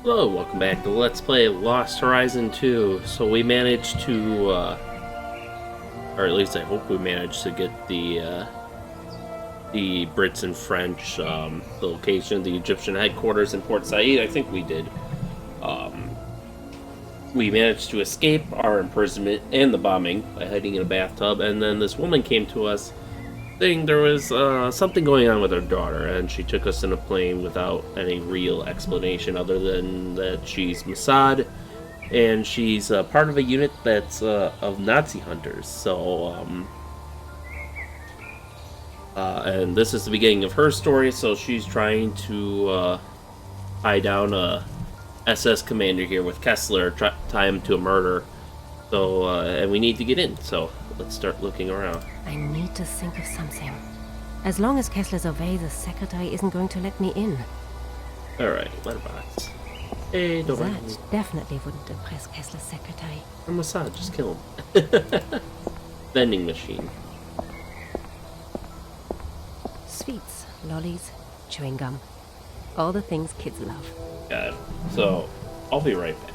Hello, welcome back to Let's Play Lost Horizon 2. So we managed to, or at least I hope we managed to get the Brits and French, the location, the Egyptian headquarters in Port Said. I think we did. We managed to escape our imprisonment and the bombing by hiding in a bathtub, and then this woman came to us saying there was something going on with her daughter, and she took us in a plane without any real explanation other than that she's Mossad, and she's part of a unit that's of Nazi hunters. So, and this is the beginning of her story. So she's trying to tie down a SS commander here with Kessler, tie him to a murder. So, and we need to get in. So let's start looking around. I need to think of something. As long as Kessler's away, the secretary isn't going to let me in. Alright, letterbox. Hey, don't mind me. That definitely wouldn't impress Kessler's secretary. I'm Mossad, just kill him. Vending machine. Sweets, lollies, chewing gum. All the things kids love. Got it. So, I'll be right back.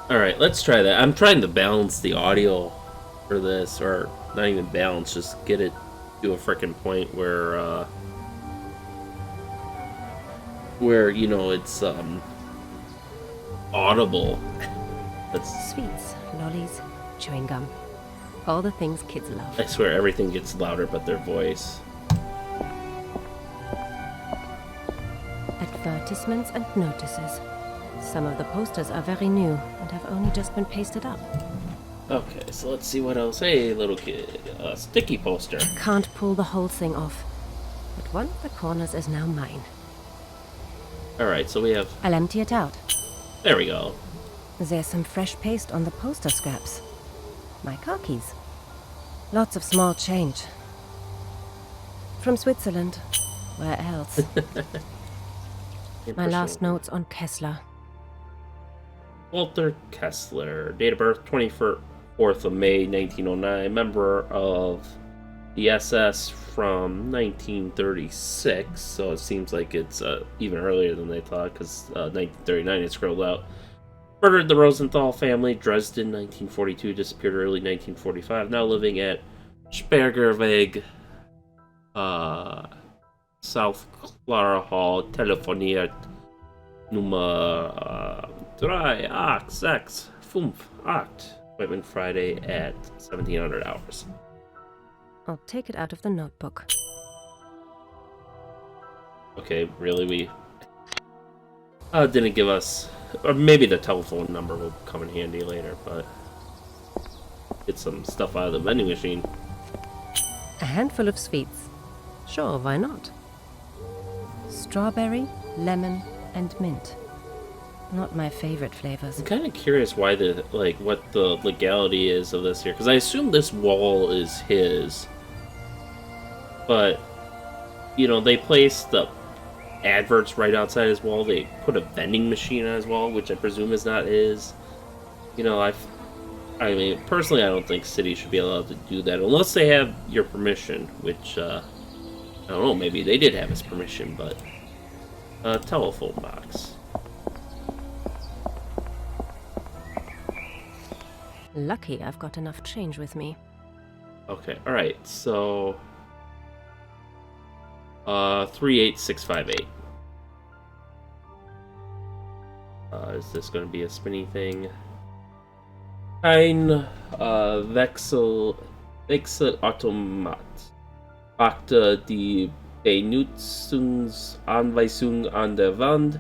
Alright, let's try that. I'm trying to balance the audio for this, or not even balance, just get it to a frickin' point where you know it's audible. That's Sweets, lollies, chewing gum. All the things kids love. I swear everything gets louder but their voice. Advertisements and notices. Some of the posters are very new and have only just been pasted up. Okay, so let's see what else. Hey, little kid. A sticky poster. Can't pull the whole thing off. But one of the corners is now mine. Alright, so we have... I'll empty it out. There we go. There's some fresh paste on the poster scraps. My car keys. Lots of small change. From Switzerland. Where else? My last notes on Kessler. Walter Kessler. Date of birth, 24th of May, 1909. Member of the SS from 1936. So it seems like it's even earlier than they thought, because 1939 it scrolled out. Murdered the Rosenthal family, Dresden, 1942. Disappeared early 1945. Now living at Spergerweg, South Clara Hall, telefoniert Nummer 38658. Appointment Friday at 1700 hours. I'll take it out of the notebook. Okay, really? We didn't give us... Or maybe the telephone number will come in handy later, but... Get some stuff out of the vending machine. A handful of sweets. Sure, why not? Strawberry, lemon, and mint. Not my favorite flavors. I'm kind of curious why what the legality is of this here, because I assume this wall is his. But, you know, they place the adverts right outside his wall. They put a vending machine on his wall, which I presume is not his. You know, I mean, personally, I don't think cities should be allowed to do that unless they have your permission, which, I don't know, maybe they did have his permission, but... telephone box. Lucky I've got enough change with me. Okay, alright, so... 38658. Is this going to be a spinny thing? Ein Wechselautomat. Achte die Benutzungsanweisung an der Wand.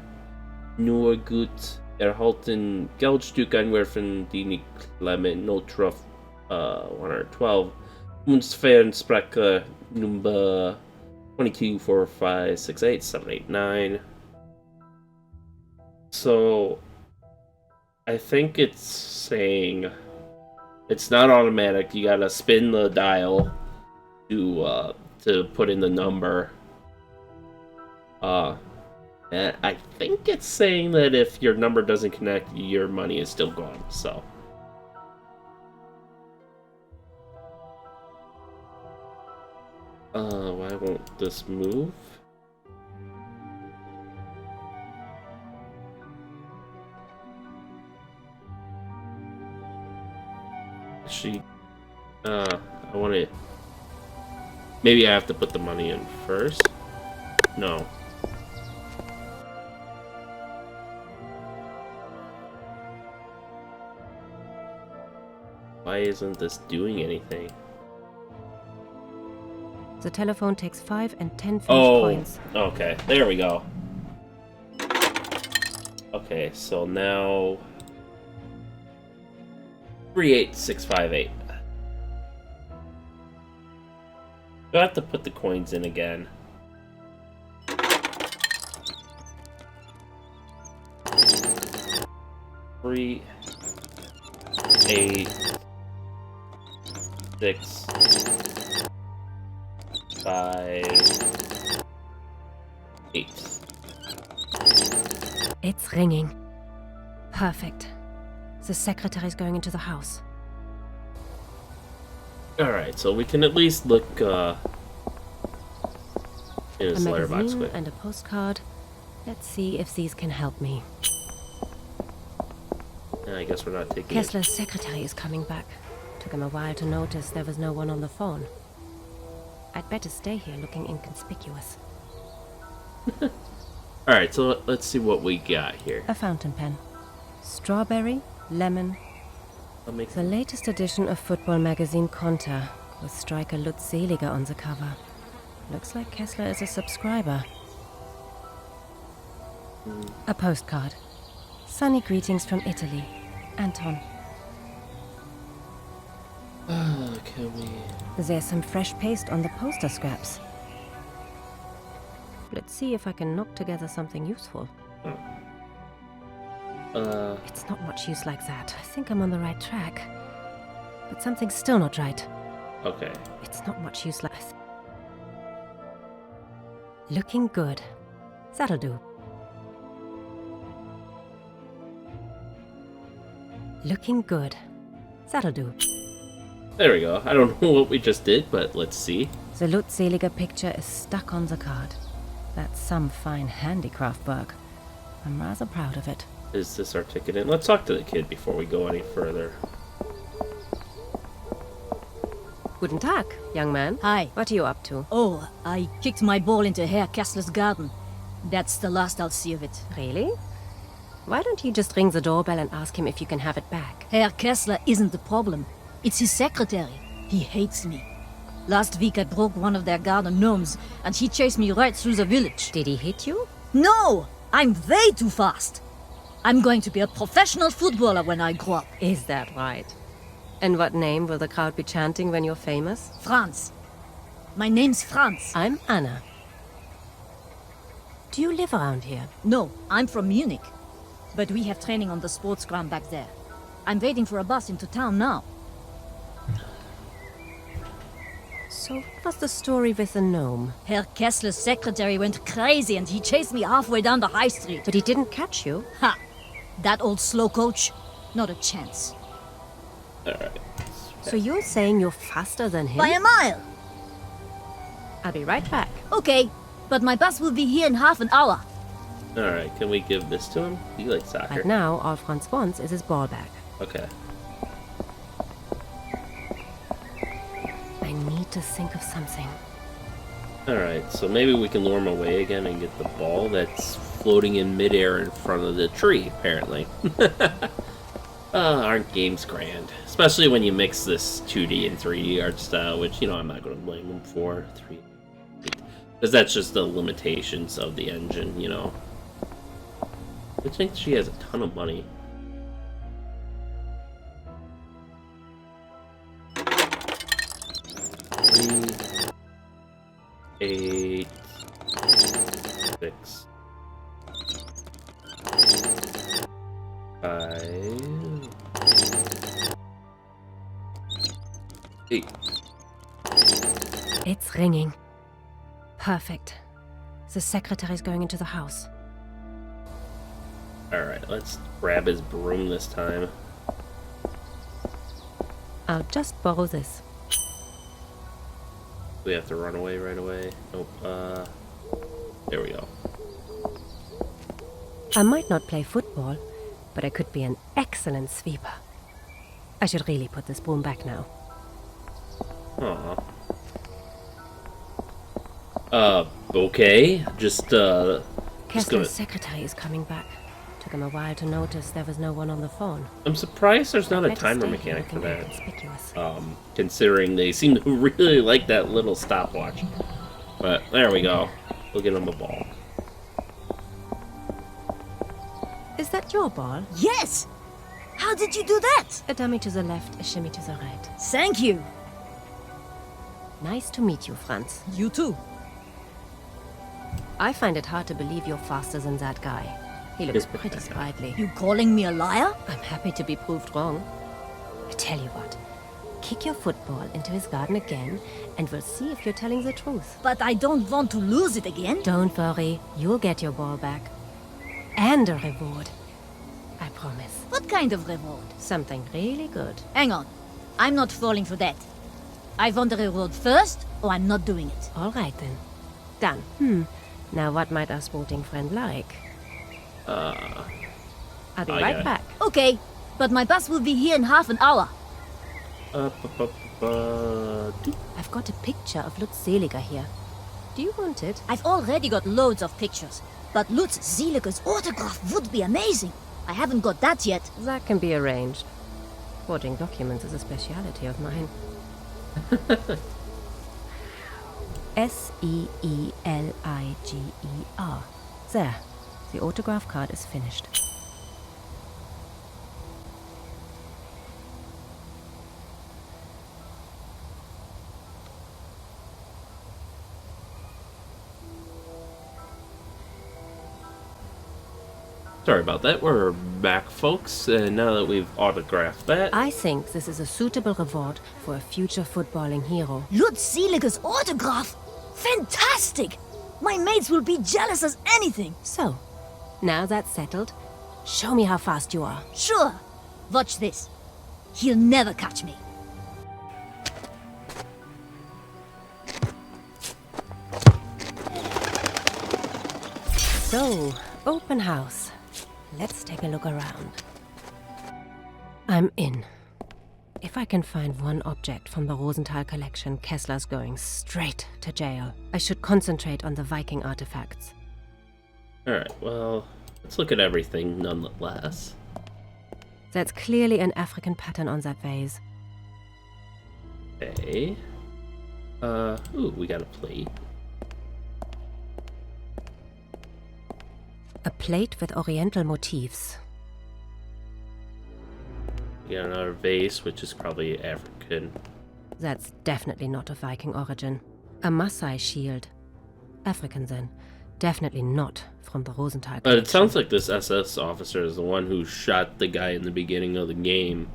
Nur gut erhalten Geldstück einwerfen, die nicht klemmen. Notruf 112. Münzfernsprecher Number 224568789. So, I think it's saying it's not automatic. You gotta spin the dial to put in the number. And I think it's saying that if your number doesn't connect, your money is still gone, so. Why won't this move? actually... I want to... Maybe I have to put the money in first? No. Why isn't this doing anything? The telephone takes 5 and 10 Finnish coins. Okay. There we go. Okay, so now... 38658. Do I have to put the coins in again? Three, 8, 6, 5, 8. It's ringing. Perfect. The secretary's going into the house. Alright, so we can at least look in his A letterbox magazine quick. and a postcard. Let's see if these can help me. Yeah, I guess we're not taking Kessler's secretary is coming back. Took him a while to notice there was no one on the phone. I'd better stay here looking inconspicuous. it. Alright, so let's see what we got here. A fountain pen. Strawberry, lemon. I'll make The latest edition of football magazine Konter, with striker Lutz Seliger on the cover. Looks like Kessler is a subscriber. A postcard. Sunny greetings from Italy. Anton. can we... There's some fresh paste on the poster scraps. Let's see if I can knock together something useful. It's not much use like that. I think I'm on the right track. But something's still not right. Okay. It's not much use like... Looking good. That'll do. Looking good. That'll do. There we go. I don't know what we just did, but let's see. The Lutz Seliger picture is stuck on the card. That's some fine handicraft work. I'm rather proud of it. Is this our ticket in? Let's talk to the kid before we go any further. Guten Tag, young man. Hi. What are you up to? Oh, I kicked my ball into Herr Kessler's garden. That's the last I'll see of it. Really? Why don't you just ring the doorbell and ask him if you can have it back? Herr Kessler isn't the problem. It's his secretary. He hates me. Last week I broke one of their garden gnomes, and he chased me right through the village. Did he hit you? No! I'm way too fast! I'm going to be a professional footballer when I grow up. Is that right? And what name will the crowd be chanting when you're famous? Franz. My name's Franz. I'm Anna. Do you live around here? No, I'm from Munich. But we have training on the sports ground back there. I'm waiting for a bus into town now. So what was the story with the gnome? Herr Kessler's secretary went crazy and he chased me halfway down the high street. But he didn't catch you? Ha! That old slow coach? Not a chance. Alright. So you're saying you're faster than him? By a mile! I'll be right back. Okay, but my bus will be here in half an hour. Alright, can we give this to him? He likes soccer. Right now, all Franz wants is his ball back. Okay. I need to think of something. Alright, so maybe we can lure him away again and get the ball that's floating in midair in front of the tree, apparently. Aren't games grand? Especially when you mix this 2D and 3D art style, which, you know, I'm not going to blame them for. Because that's just the limitations of the engine, you know. I think she has a ton of money. Three, 8, 6, 5, 8. It's ringing. Perfect. The secretary's going into the house. Alright, let's grab his broom this time. I'll just borrow this. We have to run away right away. Nope, there we go. I might not play football, but I could be an excellent sweeper. I should really put this broom back now. Okay. Just Kessler's secretary is coming back. Took him a while to notice there was no one on the phone. I'm surprised there's not a Better timer stay mechanic here for looking that. inconspicuous. Considering they seem to really like that little stopwatch. But there we go. We'll get him a ball. Is that your ball? Yes! How did you do that? A dummy to the left, a shimmy to the right. Thank you. Nice to meet you, Franz. You too. I find it hard to believe you're faster than that guy. He looks pretty sprightly. You calling me a liar? I'm happy to be proved wrong. I tell you what, kick your football into his garden again, and we'll see if you're telling the truth. But I don't want to lose it again. Don't worry, you'll get your ball back. And a reward. I promise. What kind of reward? Something really good. Hang on. I'm not falling for that. I want the reward first, or I'm not doing it. All right then. Done. Now what might our sporting friend like? I'll be right back. Okay, but my bus will be here in half an hour. I've got a picture of Lutz Seliger here. Do you want it? I've already got loads of pictures, but Lutz Seliger's autograph would be amazing. I haven't got that yet. That can be arranged. Forging documents is a speciality of mine. Seliger. There. The autograph card is finished. Sorry about that. We're back, folks. And now that we've autographed that, I think this is a suitable reward for a future footballing hero. Lutz Seliger's autograph? Fantastic! My mates will be jealous as anything. So, now that's settled, show me how fast you are. Sure. Watch this. He'll never catch me. So, open house. Let's take a look around. I'm in. If I can find one object from the Rosenthal collection, Kessler's going straight to jail. I should concentrate on the Viking artifacts. alright, well, let's look at everything nonetheless. That's clearly an African pattern on that vase. Okay. Ooh, we got a plate. A plate with oriental motifs. We got another vase, which is probably African. That's definitely not of Viking origin. A Maasai shield. African then. Definitely not from the Rosenthal collection. It sounds like this SS officer is the one who shot the guy in the beginning of the game.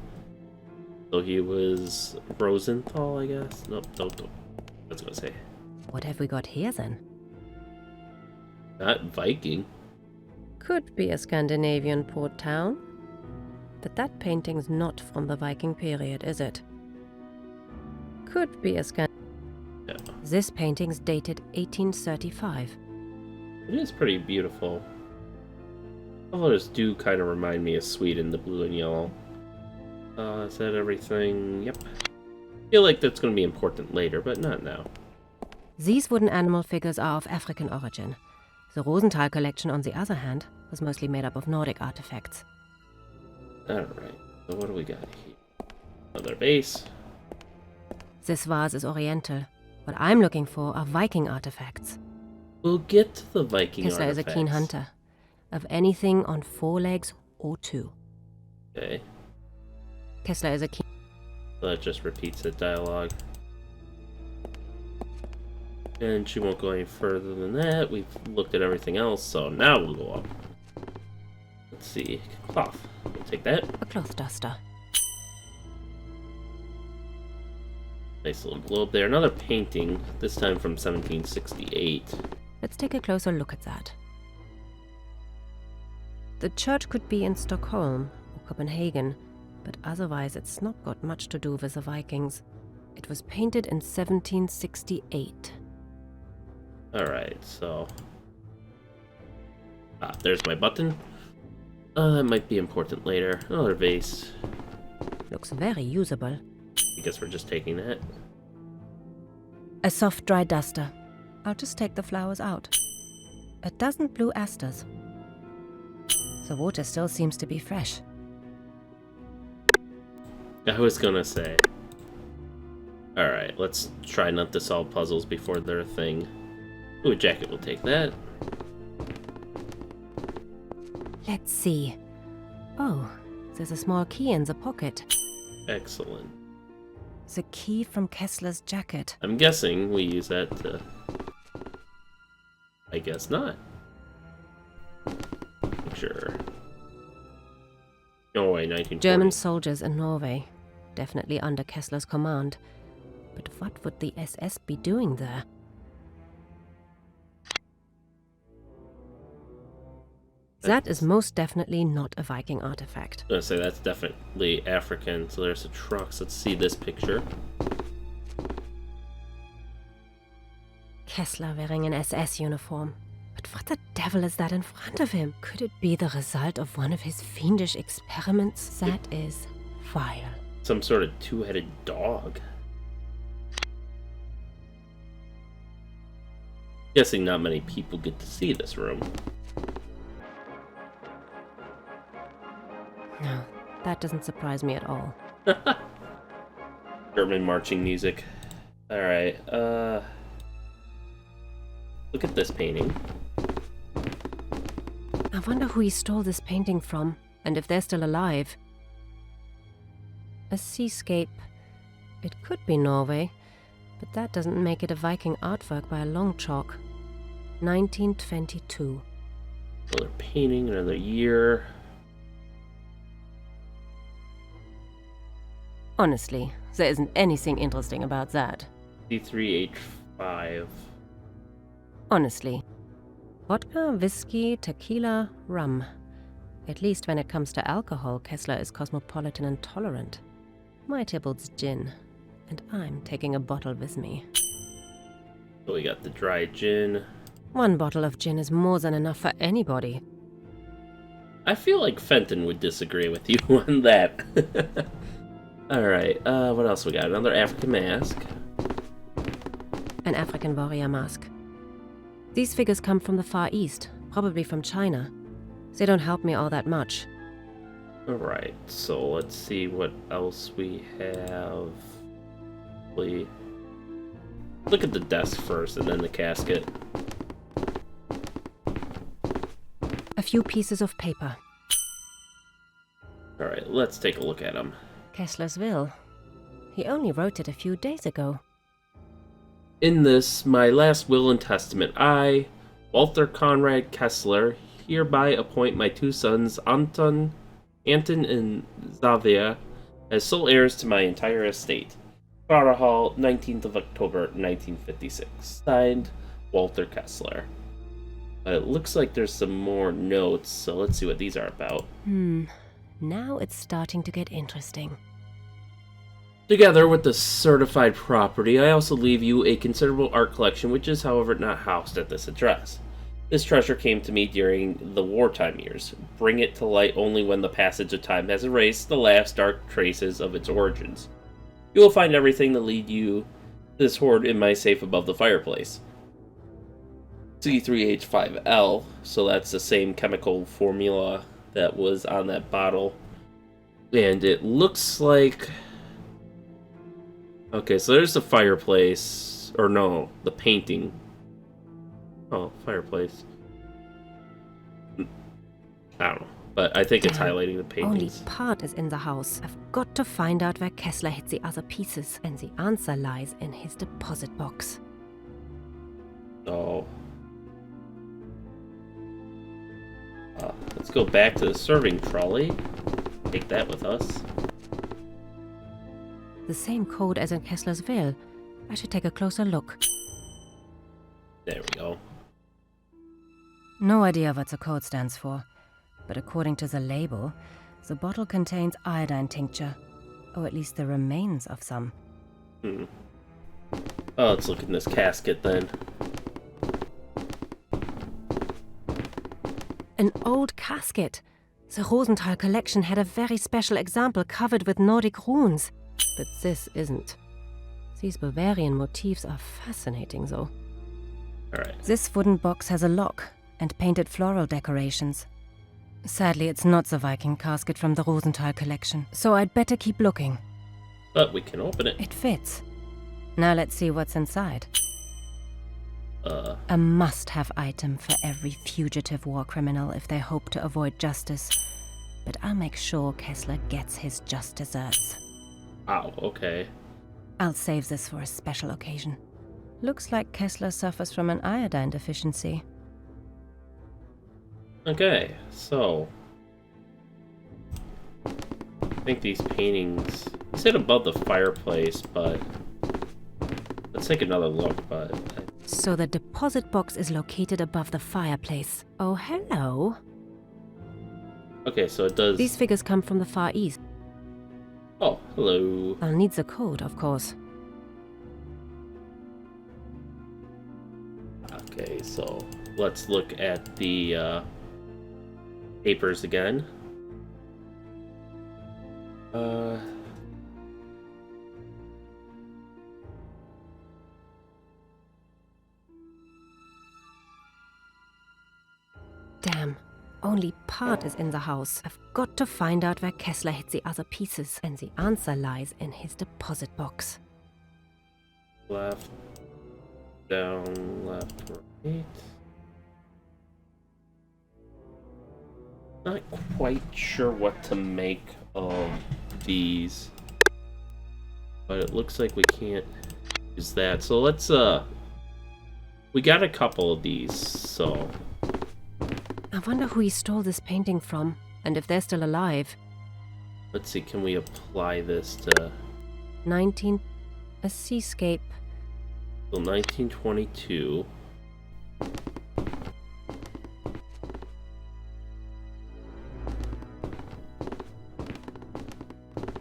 So he was Rosenthal, I guess? Nope, don't. I was gonna say. What have we got here then? Not Viking. Could be a Scandinavian port town. But that painting's not from the Viking period, is it? Could be a Yeah. This painting's dated 1835. It is pretty beautiful. Colors do kind of remind me of Sweden, the blue and yellow. Is that everything? Yep. Feel like that's going to be important later, but not now. These wooden animal figures are of African origin. The Rosenthal collection, on the other hand, was mostly made up of Nordic artifacts. Alright, so what do we got here? Another vase. This vase is oriental. What I'm looking for are Viking artifacts. We'll get to the Viking Kessler is a keen hunter. Of anything on 4 legs or 2. Okay, Kessler is a keen... so that just repeats the dialogue. And she won't go any further than that. We've looked at everything else, so now we'll go up. Let's see. Cloth. We'll take that. A cloth duster. Nice little globe there. Another painting, this time from 1768. Let's take a closer look at that. The church could be in Stockholm or Copenhagen, but otherwise it's not got much to do with the Vikings. It was painted in 1768. Alright, so... there's my button. That might be important later. Another vase. Looks very usable. I guess we're just taking that. A soft, dry duster. I'll just take the flowers out. A dozen blue asters. The water still seems to be fresh. I was gonna say. Alright, let's try not to solve puzzles before they're a thing. Ooh, a jacket, we'll take that. Let's see. Oh, there's a small key in the pocket. Excellent. The key from Kessler's jacket. I'm guessing we use that to... I guess not. Sure. Norway, 1940. German soldiers in Norway. Definitely under Kessler's command. But what would the SS be doing there? That is most definitely not a Viking artifact. I was gonna say that's definitely African, so there's the trucks. Let's see this picture. Kessler wearing an SS uniform. But what the devil is that in front of him? Could it be the result of one of his fiendish experiments? That is vile. Some sort of two-headed dog. Guessing not many people get to see this room. No, that doesn't surprise me at all. German marching music. Alright, look at this painting. I wonder who he stole this painting from, and if they're still alive. A seascape. It could be Norway, but that doesn't make it a Viking artwork by a long chalk. 1922. Another painting, another year. Honestly, there isn't anything interesting about that. C3H5. Honestly. Vodka, whiskey, tequila, rum. At least when it comes to alcohol, Kessler is cosmopolitan and tolerant. My Tybalt's gin, and I'm taking a bottle with me. So we got the dry gin. One bottle of gin is more than enough for anybody. I feel like Fenton would disagree with you on that. Alright, what else we got? Another African mask. An African warrior mask. These figures come from the Far East, probably from China. They don't help me all that much. Alright, so let's see what else we have. Look at the desk first and then the casket. A few pieces of paper. Alright, let's take a look at them. Kessler's will. He only wrote it a few days ago. In this, my last will and testament, I, Walter Conrad Kessler, hereby appoint my two sons, Anton and Xavier, as sole heirs to my entire estate. Clara Hall, 19th of October, 1956. Signed, Walter Kessler. It looks like there's some more notes, so let's see what these are about. Now it's starting to get interesting. Together with the certified property, I also leave you a considerable art collection, which is, however, not housed at this address. This treasure came to me during the wartime years. Bring it to light only when the passage of time has erased the last dark traces of its origins. You will find everything to lead you to this hoard in my safe above the fireplace. C3H5L, so that's the same chemical formula that was on that bottle. And it looks like... Okay, so there's the fireplace. Or no, the painting. Oh, fireplace. I don't know. But I think it's highlighting the paintings. Only part is in the house. I've got to find out where Kessler hid the other pieces. And the answer lies in his deposit box. Oh. Let's go back to the serving trolley. Take that with us. The same code as in Kessler's will. I should take a closer look. There we go. No idea what the code stands for, but according to the label, the bottle contains iodine tincture, or at least the remains of some. Oh, let's look in this casket then. An old casket. The Rosenthal collection had a very special example covered with Nordic runes, but this isn't. These Bavarian motifs are fascinating, though. Alright. This wooden box has a lock and painted floral decorations. Sadly, it's not the Viking casket from the Rosenthal collection, so I'd better keep looking. But we can open it. It fits. Now let's see what's inside. A must-have item for every fugitive war criminal if they hope to avoid justice. But I'll make sure Kessler gets his just desserts. Wow, okay. I'll save this for a special occasion. Looks like Kessler suffers from an iodine deficiency. Okay, so... I think these paintings sit above the fireplace, but... Let's take another look, but... So the deposit box is located above the fireplace. Oh, hello. Okay, so it does... These figures come from the Far East. Oh, hello. I'll need the code, of course. Okay, so let's look at the papers again. Damn. Only part is in the house. I've got to find out where Kessler hid the other pieces, and the answer lies in his deposit box. Left, down, left, right. Not quite sure what to make of these, but it looks like we can't use that. So let's we got a couple of these, so I wonder who he stole this painting from, and if they're still alive. let's see, can we apply this to 19... a seascape. so 1922?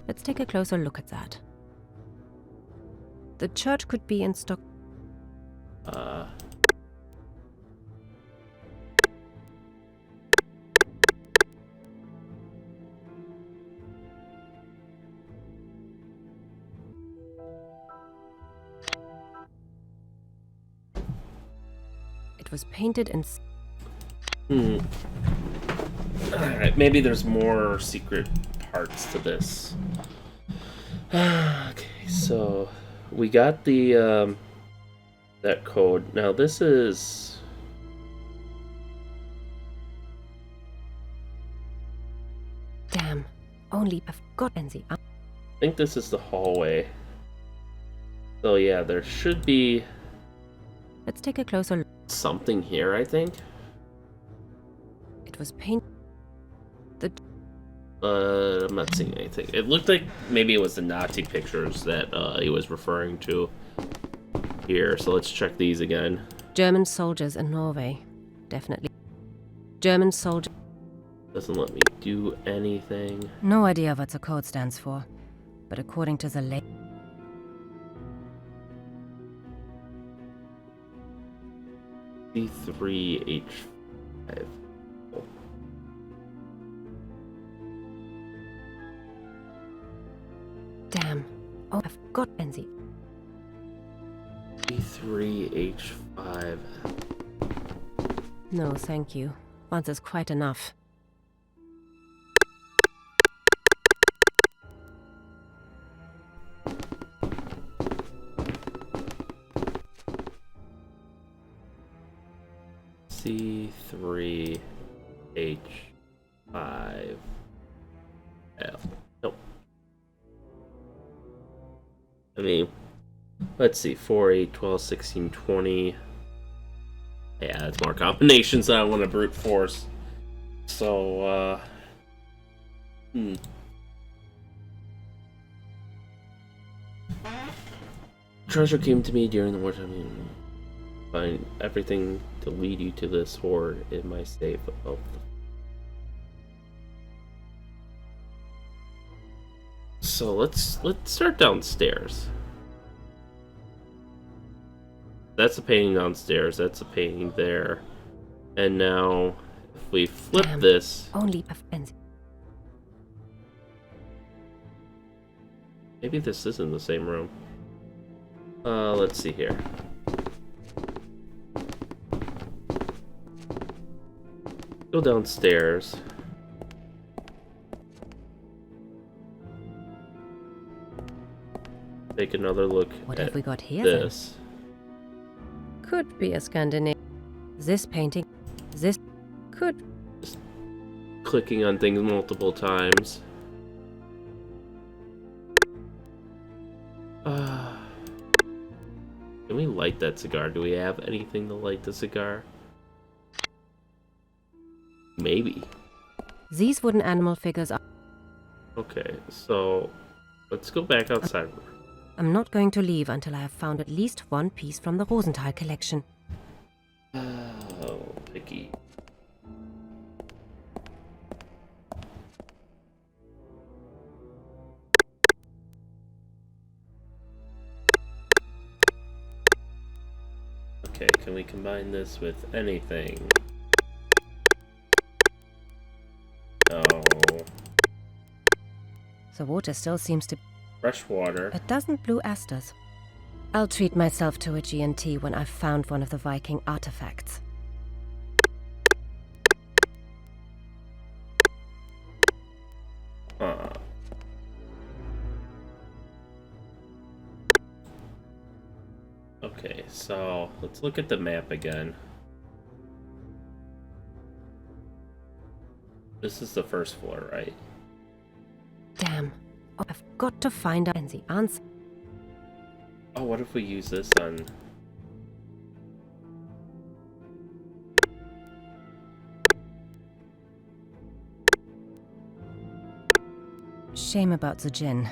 Let's take a closer look at that. The church could be in stock. It was painted in... Alright, maybe there's more secret parts to this. Okay, so we got the that code. Now this is Damn. Only I've gotten the... I think this is the hallway. So yeah, there should be Let's take a closer look. something here, I think. It was painted... The... I'm not seeing anything. It looked like maybe it was the Nazi pictures that he was referring to here. So let's check these again. German soldiers in Norway. Definitely. German soldier... Doesn't let me do anything. No idea what the code stands for, but according to the C3H5. Damn. Oh, I've got NZ. C3H5. No, thank you. Once is quite enough. C3H5L. Nope. I mean, let's see. 4, 8, 12, 16, 20. Yeah, that's more combinations than I want to brute force. So, Treasure came to me during the wartime. Find everything to lead you to this hoard in my safe. Oh. So let's start downstairs. That's a painting downstairs. That's a painting there. And now, if we flip this, Only of NZ. Maybe this is in the same room. Let's see here. Go downstairs. Take another look What at have we got here this. then? Could be a Scandinavian. This painting. This could. Just clicking on things multiple times. Can we light that cigar? Do we have anything to light the cigar? Maybe. These wooden animal figures are. Okay, so let's go back outside. I'm not going to leave until I have found at least one piece from the Rosenthal collection. Oh, picky. Okay, can we combine this with anything? No. The water still seems to. Fresh water. A dozen blue asters. I'll treat myself to a G&T when I've found one of the Viking artifacts. Okay, so let's look at the map again. This is the first floor, right? Damn. Oh, I've got to find out the answer. Oh, what if we use this on... Shame about the gin.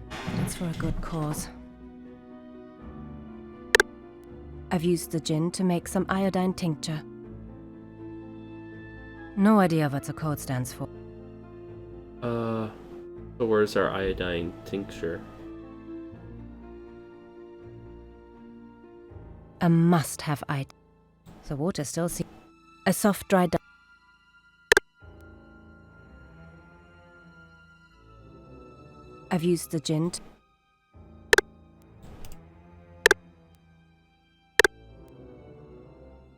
But it's for a good cause. I've used the gin to make some iodine tincture. No idea what the code stands for. So where's our iodine tincture? A must-have item. The water still seems... A soft, dry... I've used the gin to...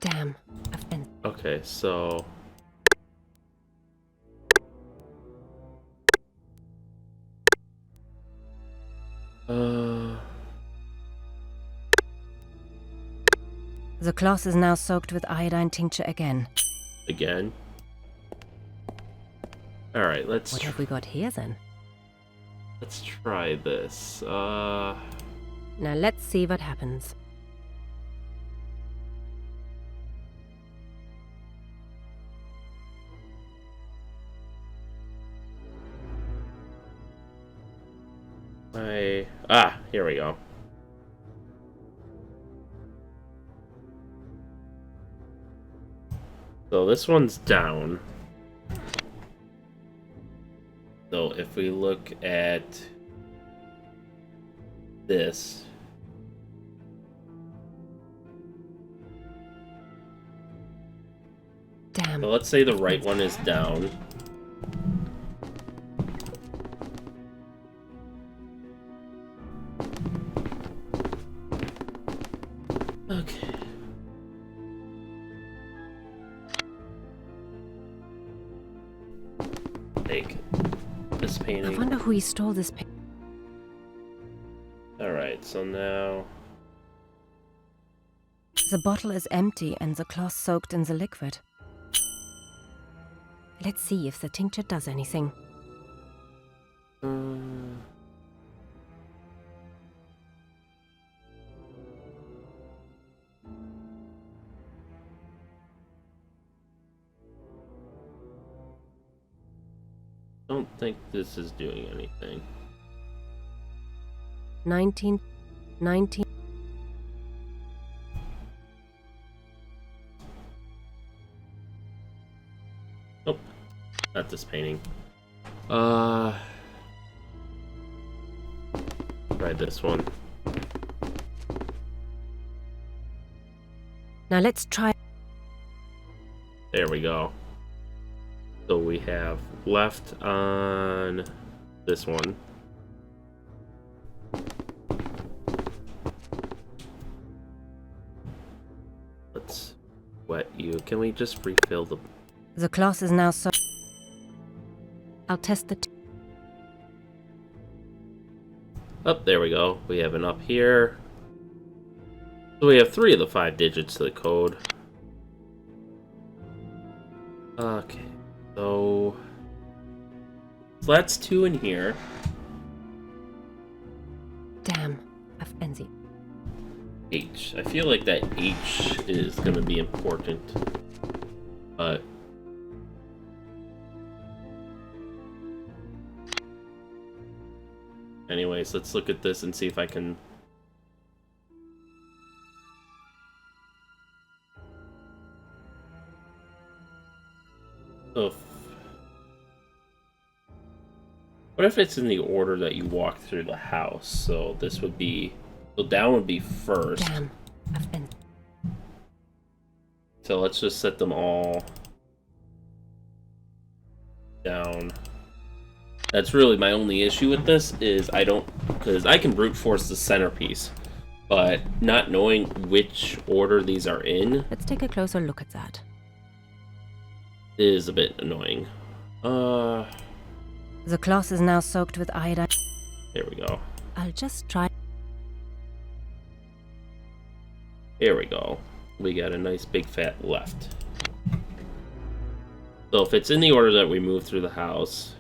Damn, I've been... Okay, so... The cloth is now soaked with iodine tincture again. Again? Alright, let's... What have we got here then? Let's try this. Now let's see what happens. Here we go. So this one's down. So if we look at this, Damn. so let's say the right one is down. Okay. Take this I painting. wonder who he stole this painting. Alright, so now... The bottle is empty and the cloth soaked in the liquid. Let's see if the tincture does anything. Don't think this is doing anything. 19. Nope. Not this painting. Try this one. Now let's try. There we go. So we have left on this one. wet you. Can we just refill the... The cloth is now so... I'll test the... Oh, there we go. We have an up here. So we have 3 of the 5 digits to the code. Okay, so that's 2 in here. Damn, I've NZ. H. I feel like that H is going to be important. But... anyways, let's look at this and see if I can... So what if it's in the order that you walk through the house? So this would be... so down would be first. Damn, I've been... So let's just set them all down. That's really my only issue with this, is I don't... because I can brute force the centerpiece, but not knowing which order these are in Let's take a closer look at that. is a bit annoying. The cloth is now soaked with iodine. There we go. I'll just try... Here we go. We got a nice big fat left. So if it's in the order that we move through the house,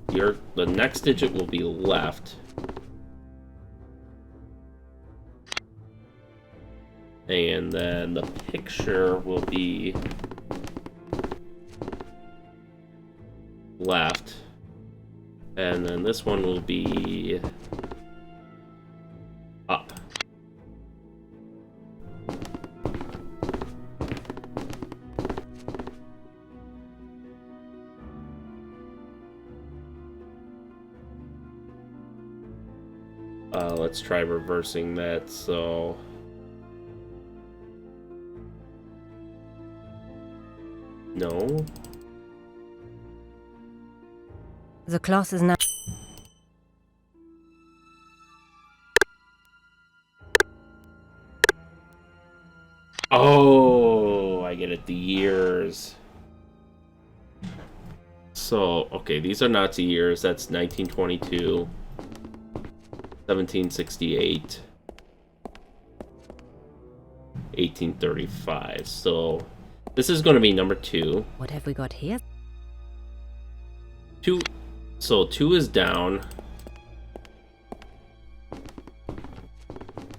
the next digit will be left. And then the picture will be left. And then this one will be up. Let's try reversing that, so... no. The cloth is now... Oh, I get it, the years. So, okay, these are Nazi years. That's 1922. 1768, 1835. So this is going to be number 2. What have we got here? 2. So 2 is down,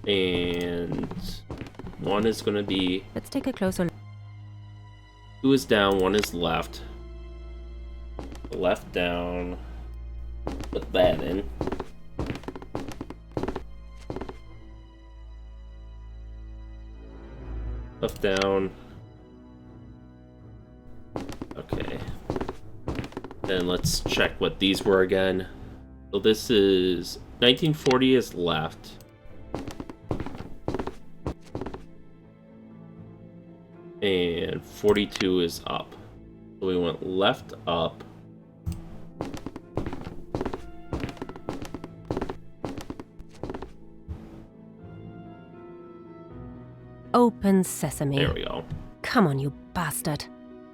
and 1 is going to be... let's take a closer look. 2 is down, 1 is left. Left down. Put that in. Left down. Okay. Then let's check what these were again. So this is 1940 is left. And 42 is up. So we went left, up. Open sesame. There we go. Come on, you bastard.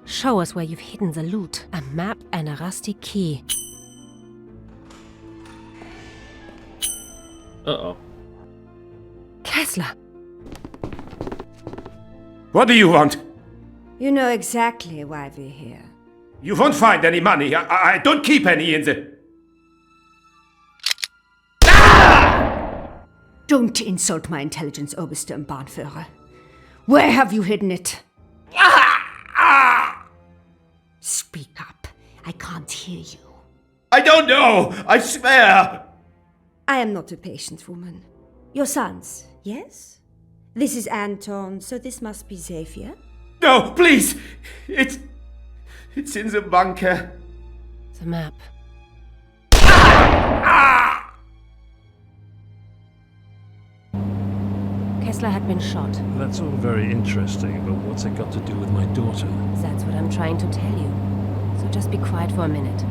Show us where you've hidden the loot. A map and a rusty key. Uh-oh. Kessler! What do you want? You know exactly why we're here. You won't find any money. I don't keep any in the... Don't insult my intelligence, Oberste and Bahnführer. Where have you hidden it? Speak up. I can't hear you. I don't know. I swear. I am not a patient woman. Your sons, yes? This is Anton, so this must be Xavier. No, please. It's in the bunker. The map. Kessler had been shot. That's all very interesting, but what's it got to do with my daughter? That's what I'm trying to tell you. So just be quiet for a minute.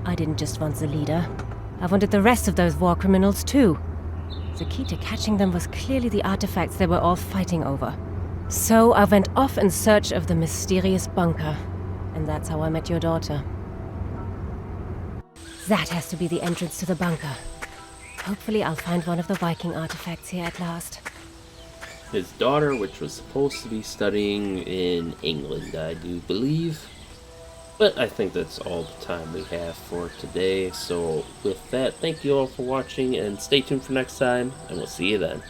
I didn't just want the leader. I wanted the rest of those war criminals too. The key to catching them was clearly the artifacts they were all fighting over. So I went off in search of the mysterious bunker. And that's how I met your daughter. That has to be the entrance to the bunker. Hopefully I'll find one of the Viking artifacts here at last. His daughter, which was supposed to be studying in England, I do believe. But I think that's all the time we have for today. So with that, thank you all for watching, and stay tuned for next time, and we'll see you then.